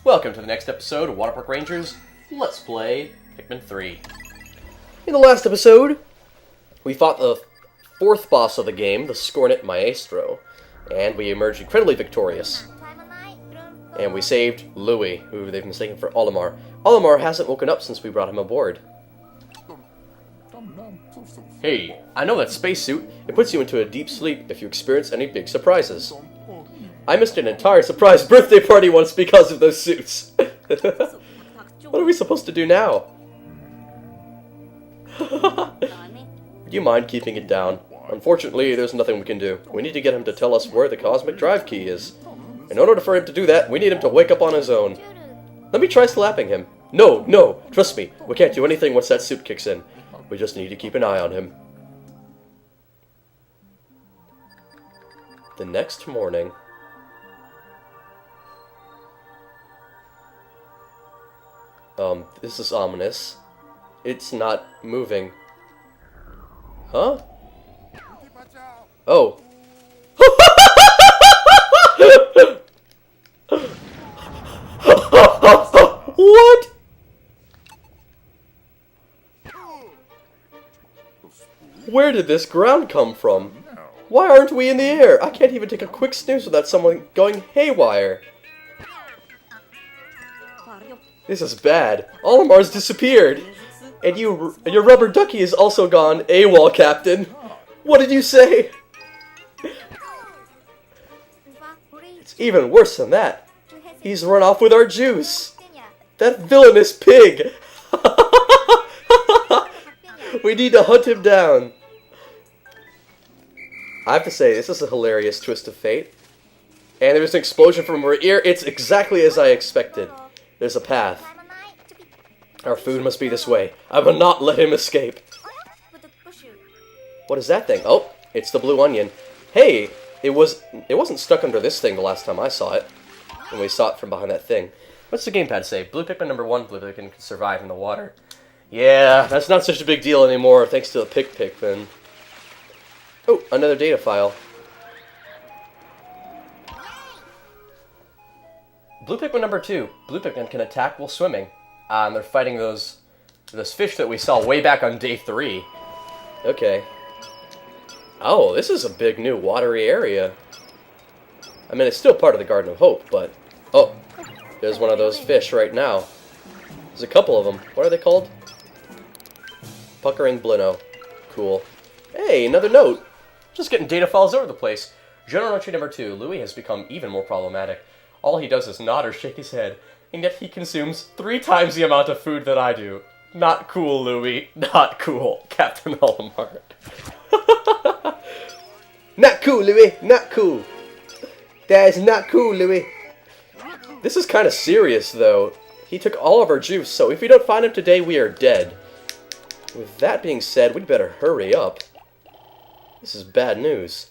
Welcome to the next episode of WaterparkRangers. Let's play Pikmin 3. In the last episode, we fought the fourth boss of the game, the Scornet Maestro, and we emerged incredibly victorious. And we saved Louis, who they've mistaken for Olimar. Olimar hasn't woken up since we brought him aboard. Hey, I know that spacesuit. It puts you into a deep sleep if you experience any big surprises. I missed an entire surprise birthday party once because of those suits. What are we supposed to do now? Would you mind keeping it down? Unfortunately, there's nothing we can do. We need to get him to tell us where the cosmic drive key is. In order for him to do that, we need him to wake up on his own. Let me try slapping him. No, trust me. We can't do anything once that suit kicks in. We just need to keep an eye on him. The next morning... this is ominous. It's not moving. Huh? Oh. What? Where did this ground come from? Why aren't we in the air? I can't even take a quick snooze without someone going haywire. This is bad. Olimar's disappeared. And your rubber ducky is also gone AWOL, Captain. What did you say? It's even worse than that. He's run off with our juice. That villainous pig. We need to hunt him down. I have to say, this is a hilarious twist of fate. And there's an explosion from our ear. It's exactly as I expected. There's a path. Our food must be this way. I will not let him escape. What is that thing? Oh, it's the blue onion. Hey, it wasn't stuck under this thing the last time I saw it. When we saw it from behind that thing. What's the gamepad say? Blue Pikmin number 1, blue Pikmin can survive in the water. Yeah, that's not such a big deal anymore thanks to the Pikmin. Oh, another data file. Blue Pikmin number 2. Blue Pikmin can attack while swimming. And they're fighting those fish that we saw way back on day 3. Okay. Oh, this is a big new watery area. I mean, it's still part of the Garden of Hope, but... Oh, there's one of those fish right now. There's a couple of them. What are they called? Puckering Blino. Cool. Hey, another note. Just getting data files over the place. General entry number 2. Louis has become even more problematic. All he does is nod or shake his head, and yet he consumes 3 times the amount of food that I do. Not cool, Louis. Not cool, Captain Olimar. Not cool, Louis. Not cool. That is not cool, Louis. This is kind of serious, though. He took all of our juice, so if we don't find him today, we are dead. With that being said, we'd better hurry up. This is bad news.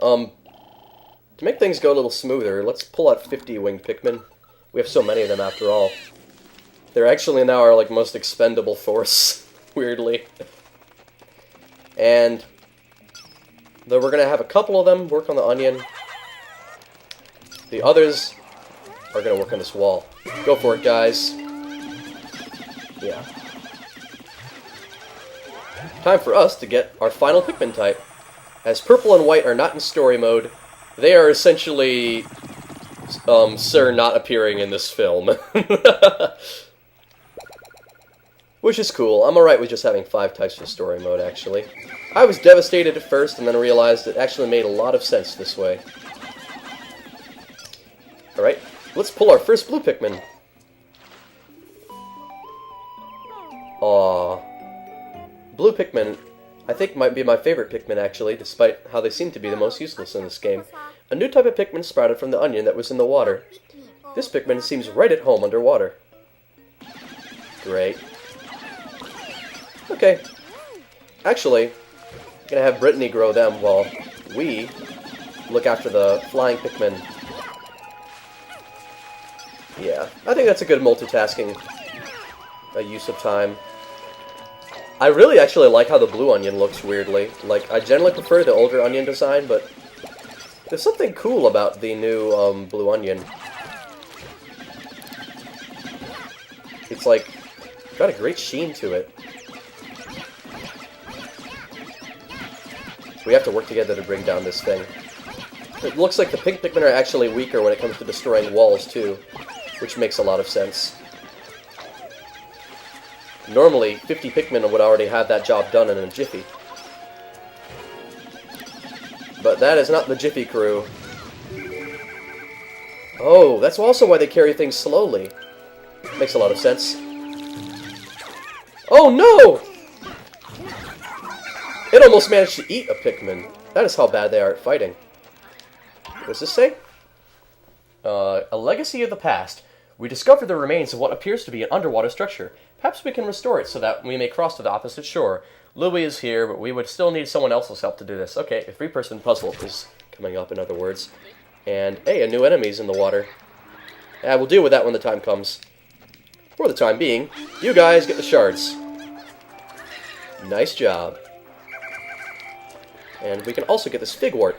To make things go a little smoother, let's pull out 50 winged Pikmin. We have so many of them after all. They're actually now our most expendable force, weirdly. And though we're gonna have a couple of them work on the onion, the others are gonna work on this wall. Go for it, guys. Yeah. Time for us to get our final Pikmin type. As purple and white are not in story mode, they are essentially, Sir not appearing in this film. Which is cool. I'm alright with just having 5 types for story mode, actually. I was devastated at first, and then realized it actually made a lot of sense this way. Alright, let's pull our first blue Pikmin. Aww. Blue Pikmin, I think, might be my favorite Pikmin, actually, despite how they seem to be the most useless in this game. A new type of Pikmin sprouted from the onion that was in the water. This Pikmin seems right at home underwater. Great. Okay. Actually, I'm gonna have Brittany grow them while we look after the flying Pikmin. Yeah, I think that's a good multitasking use of time. I really actually like how the blue onion looks weirdly. I generally prefer the older onion design, but there's something cool about the new blue onion. It's like, got a great sheen to it. We have to work together to bring down this thing. It looks like the pink Pikmin are actually weaker when it comes to destroying walls, too, which makes a lot of sense. Normally, 50 Pikmin would already have that job done in a jiffy. But that is not the Jiffy crew. Oh, that's also why they carry things slowly. Makes a lot of sense. Oh no! It almost managed to eat a Pikmin. That is how bad they are at fighting. What does this say? A legacy of the past. We discovered the remains of what appears to be an underwater structure. Perhaps we can restore it so that we may cross to the opposite shore. Louis is here, but we would still need someone else's help to do this. Okay, a 3-person puzzle is coming up, in other words. And, hey, a new enemy's in the water. Yeah, we'll deal with that when the time comes. For the time being, you guys get the shards. Nice job. And we can also get this figwort.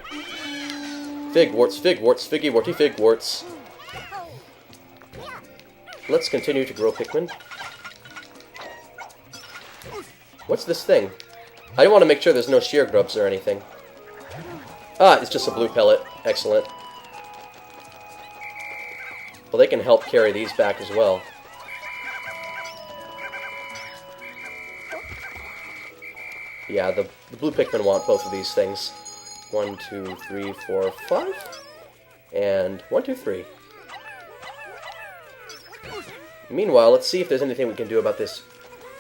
Figworts, figworts, figgy-warty figworts. Let's continue to grow Pikmin. What's this thing? I want to make sure there's no shear grubs or anything. Ah, it's just a blue pellet. Excellent. Well, they can help carry these back as well. Yeah, the blue Pikmin want both of these things. 1, 2, 3, 4, 5. And 1, 2, 3. Meanwhile, let's see if there's anything we can do about this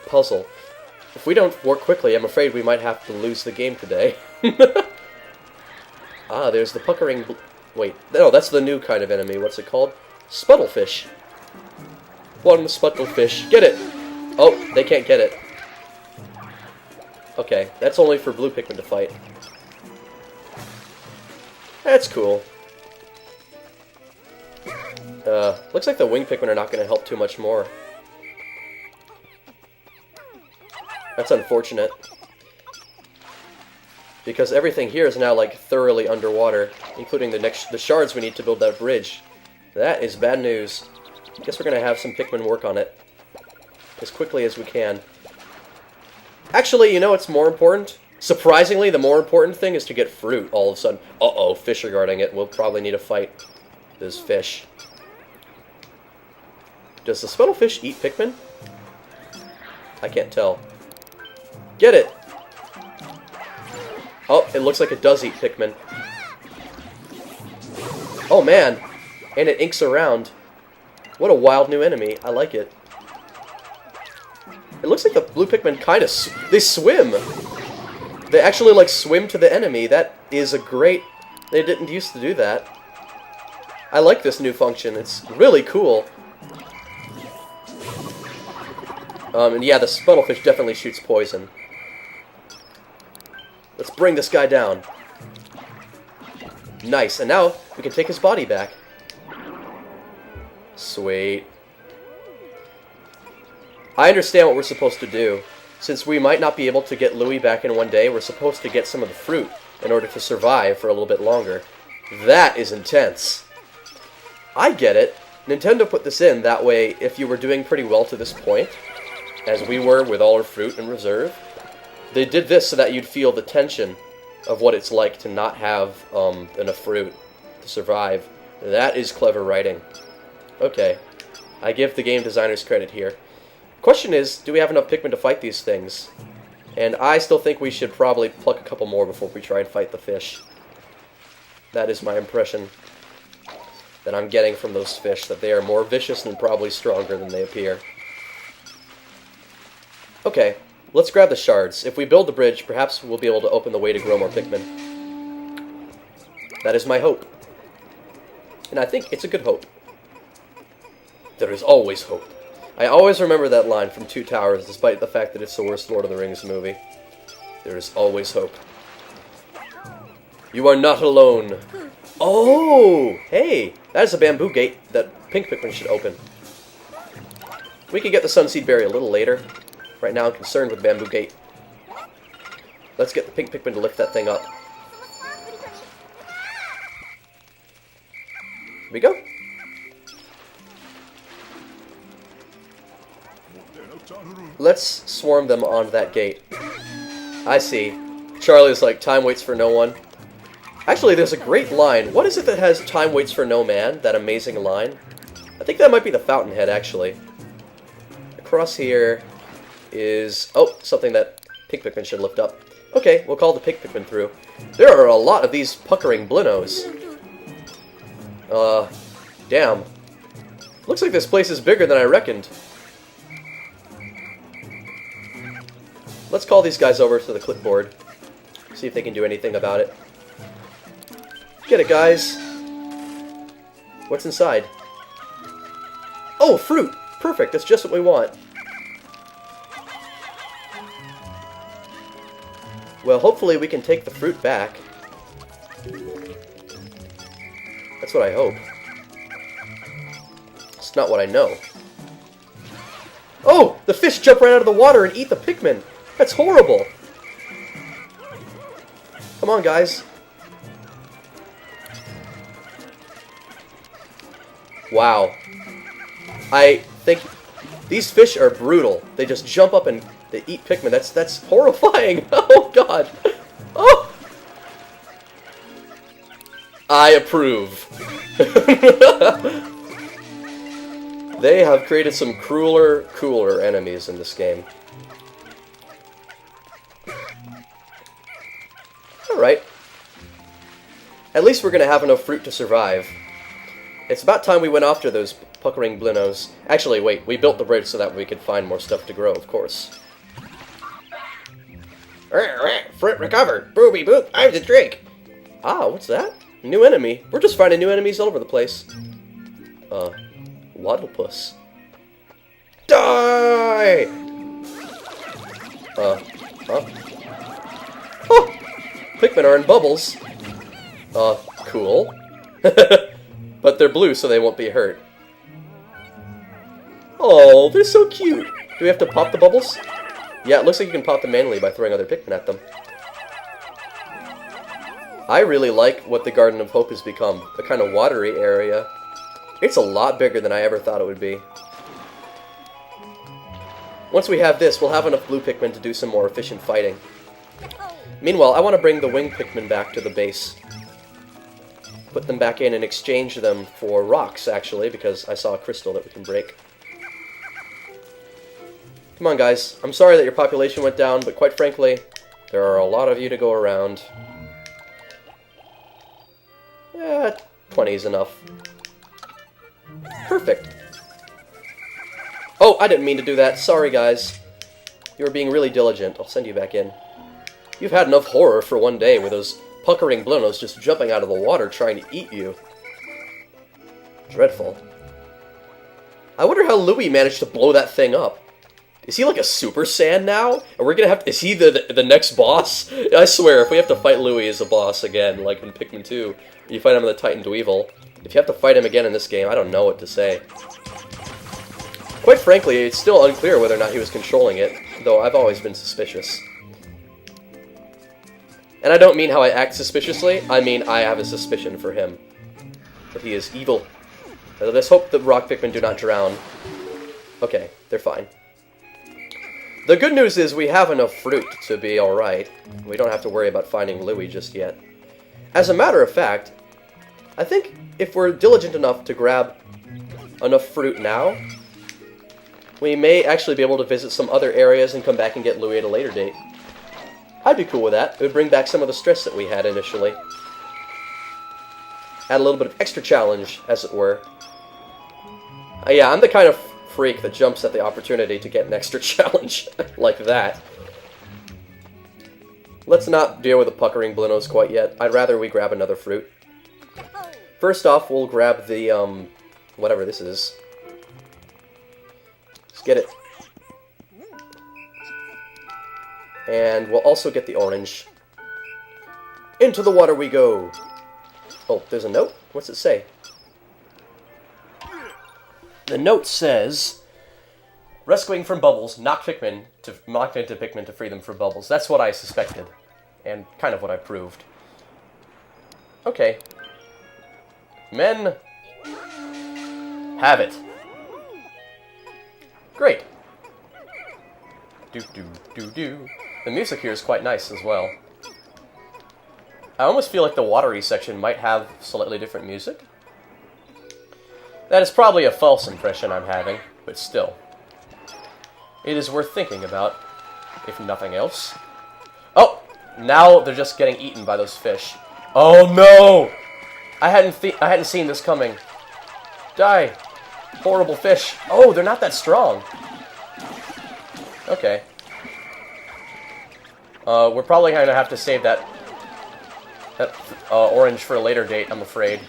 puzzle. If we don't work quickly, I'm afraid we might have to lose the game today. Ah, there's the puckering... Wait, no, that's the new kind of enemy. What's it called? Sputtlefish. One Sputtlefish. Get it! Oh, they can't get it. Okay, that's only for blue Pikmin to fight. That's cool. Looks like the wing Pikmin are not going to help too much more. That's unfortunate. Because everything here is now, like, thoroughly underwater, including the shards we need to build that bridge. That is bad news. Guess we're going to have some Pikmin work on it. As quickly as we can. Actually, you know what's more important? Surprisingly, the more important thing is to get fruit all of a sudden. Uh-oh, fish are guarding it. We'll probably need to fight this fish. Does the Sputtlefish eat Pikmin? I can't tell. Get it! Oh, it looks like it does eat Pikmin. Oh man! And it inks around. What a wild new enemy. I like it. It looks like the blue Pikmin kind of... They swim! They actually, like, swim to the enemy. That is a great... They didn't used to do that. I like this new function. It's really cool. And yeah, the Sputtlefish definitely shoots poison. Let's bring this guy down. Nice, and now we can take his body back. Sweet. I understand what we're supposed to do. Since we might not be able to get Louis back in one day, we're supposed to get some of the fruit in order to survive for a little bit longer. That is intense. I get it. Nintendo put this in, that way if you were doing pretty well to this point, as we were with all our fruit in reserve, they did this so that you'd feel the tension of what it's like to not have enough fruit to survive. That is clever writing. Okay. I give the game designers credit here. Question is, do we have enough Pikmin to fight these things? And I still think we should probably pluck a couple more before we try and fight the fish. That is my impression that I'm getting from those fish, that they are more vicious and probably stronger than they appear. Okay. Let's grab the shards. If we build the bridge, perhaps we'll be able to open the way to grow more Pikmin. That is my hope. And I think it's a good hope. There is always hope. I always remember that line from Two Towers, despite the fact that it's the worst Lord of the Rings movie. There is always hope. You are not alone. Oh! Hey! That is a bamboo gate that pink Pikmin should open. We can get the Sunseed Berry a little later. Right now I'm concerned with Bamboo Gate. Let's get the pink Pikmin to lift that thing up. Here we go. Let's swarm them on that gate. I see. Charlie's like, time waits for no one. Actually, there's a great line. What is it that has time waits for no man? That amazing line? I think that might be the fountainhead, actually. Across here is... oh, something that Pink Pikmin should lift up. Okay, we'll call the Pink Pikmin through. There are a lot of these puckering blinos. Damn. Looks like this place is bigger than I reckoned. Let's call these guys over to the clipboard. See if they can do anything about it. Get it, guys. What's inside? Oh, fruit! Perfect, that's just what we want. Well, hopefully we can take the fruit back. That's what I hope. It's not what I know. Oh! The fish jump right out of the water and eat the Pikmin! That's horrible! Come on, guys. Wow. I think these fish are brutal. They just jump up and they eat Pikmin. That's horrifying. Oh god. Oh. I approve. They have created some cooler enemies in this game. Alright. At least we're gonna have enough fruit to survive. It's about time we went after those puckering blinos. Actually, wait, we built the bridge so that we could find more stuff to grow, of course. Fruit recovered! Booby boop, I'm the drink! Ah, what's that? New enemy. We're just finding new enemies all over the place. Waddlepus. Die! Huh? Oh! Pikmin are in bubbles. Cool. But they're blue, so they won't be hurt. Oh, they're so cute! Do we have to pop the bubbles? Yeah, it looks like you can pop them manually by throwing other Pikmin at them. I really like what the Garden of Hope has become. A kind of watery area. It's a lot bigger than I ever thought it would be. Once we have this, we'll have enough blue Pikmin to do some more efficient fighting. Meanwhile, I want to bring the wing Pikmin back to the base. Put them back in and exchange them for rocks, actually, because I saw a crystal that we can break. Come on, guys. I'm sorry that your population went down, but quite frankly, there are a lot of you to go around. Yeah, 20 is enough. Perfect. Oh, I didn't mean to do that. Sorry, guys. You were being really diligent. I'll send you back in. You've had enough horror for one day with those puckering blinos just jumping out of the water trying to eat you. Dreadful. I wonder how Louie managed to blow that thing up. Is he like a Super Saiyan now? And we're gonna have to, is he the next boss? I swear, if we have to fight Louie as a boss again, like in Pikmin 2, you fight him in the Titan Dweevil, if you have to fight him again in this game, I don't know what to say. Quite frankly, it's still unclear whether or not he was controlling it, though I've always been suspicious. And I don't mean how I act suspiciously, I mean I have a suspicion for him. That he is evil. Let's hope the rock Pikmin do not drown. Okay, they're fine. The good news is we have enough fruit to be alright. We don't have to worry about finding Louie just yet. As a matter of fact, I think if we're diligent enough to grab enough fruit now, we may actually be able to visit some other areas and come back and get Louie at a later date. I'd be cool with that. It would bring back some of the stress that we had initially. Add a little bit of extra challenge, as it were. Yeah, I'm the kind of freak that jumps at the opportunity to get an extra challenge like that. Let's not deal with the puckering blinos quite yet. I'd rather we grab another fruit. First off, we'll grab the, whatever this is. Let's get it. And we'll also get the orange. Into the water we go! Oh, there's a note? What's it say? The note says, rescuing from bubbles, knock into Pikmin to free them from bubbles. That's what I suspected, and kind of what I proved. Okay. Men, have it. Great. Do do do do. The music here is quite nice as well. I almost feel like the watery section might have slightly different music. That is probably a false impression I'm having, but still. It is worth thinking about, if nothing else. Oh! Now they're just getting eaten by those fish. Oh no! I hadn't seen this coming. Die! Horrible fish. Oh, they're not that strong. Okay. We're probably going to have to save that orange for a later date, I'm afraid.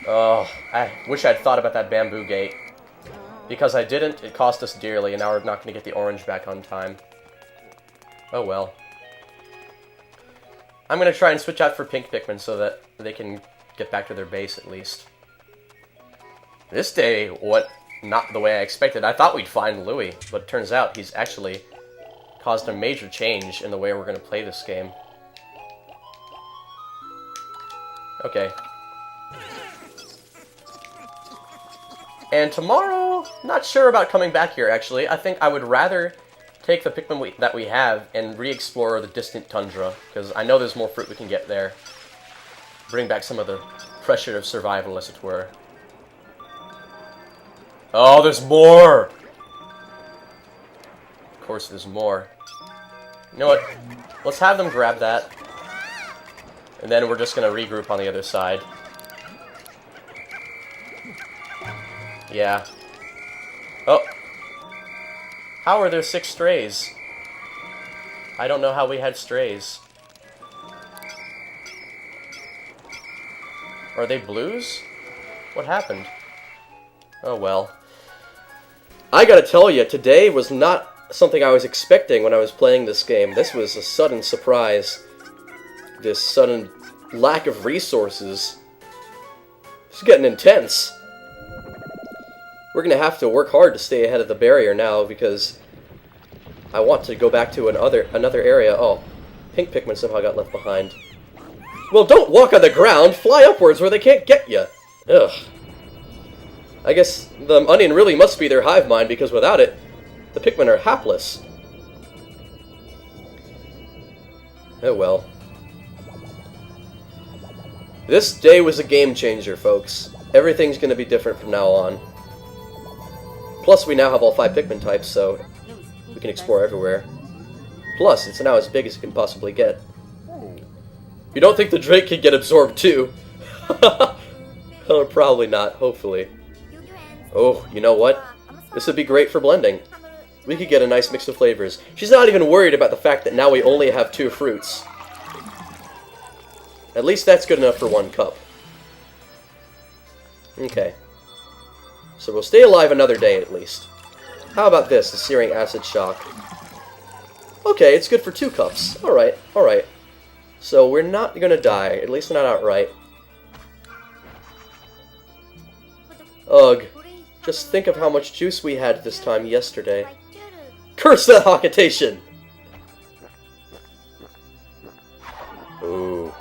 Oh, I wish I'd thought about that bamboo gate. Because I didn't, it cost us dearly, and now we're not going to get the orange back on time. Oh well. I'm going to try and switch out for pink Pikmin so that they can get back to their base at least. This day went not the way I expected. I thought we'd find Louie, but it turns out he's actually caused a major change in the way we're going to play this game. Okay. And tomorrow, not sure about coming back here, actually. I think I would rather take the Pikmin that we have and re-explore the distant tundra, because I know there's more fruit we can get there. Bring back some of the pressure of survival, as it were. Oh, there's more! Of course there's more. You know what? Let's have them grab that. And then we're just going to regroup on the other side. Yeah. Oh. How are there 6 strays? I don't know how we had strays. Are they blues? What happened? Oh well. I gotta tell you, today was not something I was expecting when I was playing this game. This was a sudden surprise. This sudden lack of resources. It's getting intense. We're gonna have to work hard to stay ahead of the barrier now because I want to go back to another area. Oh, pink Pikmin somehow got left behind. Well, don't walk on the ground. Fly upwards where they can't get you. Ugh. I guess the onion really must be their hive mind because without it, the Pikmin are hapless. Oh well. This day was a game changer, folks. Everything's gonna be different from now on. Plus, we now have all 5 Pikmin types, so we can explore everywhere. Plus, it's now as big as it can possibly get. You don't think the Drake can get absorbed too? Oh, probably not, hopefully. Oh, you know what? This would be great for blending. We could get a nice mix of flavors. She's not even worried about the fact that now we only have 2 fruits. At least that's good enough for 1 cup. Okay. So we'll stay alive another day at least. How about this, the searing acid shock? Okay, it's good for 2 cups. Alright, alright. So we're not gonna die, at least not outright. Ugh. Just think of how much juice we had this time yesterday. Curse that Hawkitation! Ooh.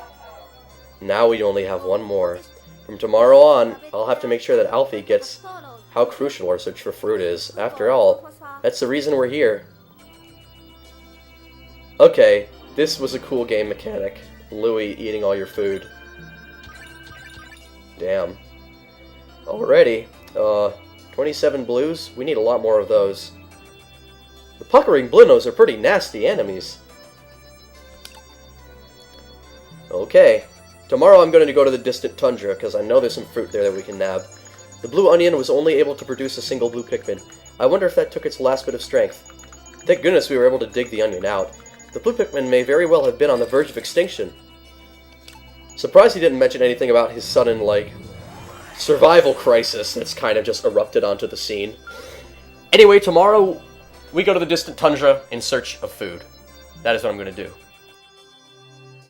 Now we only have 1 more. From tomorrow on, I'll have to make sure that Alfie gets how crucial our search for fruit is. After all, that's the reason we're here. Okay, this was a cool game mechanic. Louie eating all your food. Damn. Alrighty. 27 blues? We need a lot more of those. The puckering Blinos are pretty nasty enemies. Okay. Tomorrow I'm going to go to the distant tundra, because I know there's some fruit there that we can nab. The blue onion was only able to produce a single blue Pikmin. I wonder if that took its last bit of strength. Thank goodness we were able to dig the onion out. The blue Pikmin may very well have been on the verge of extinction. Surprised he didn't mention anything about his sudden, like, survival crisis that's kind of just erupted onto the scene. Anyway, tomorrow we go to the distant tundra in search of food. That is what I'm going to do.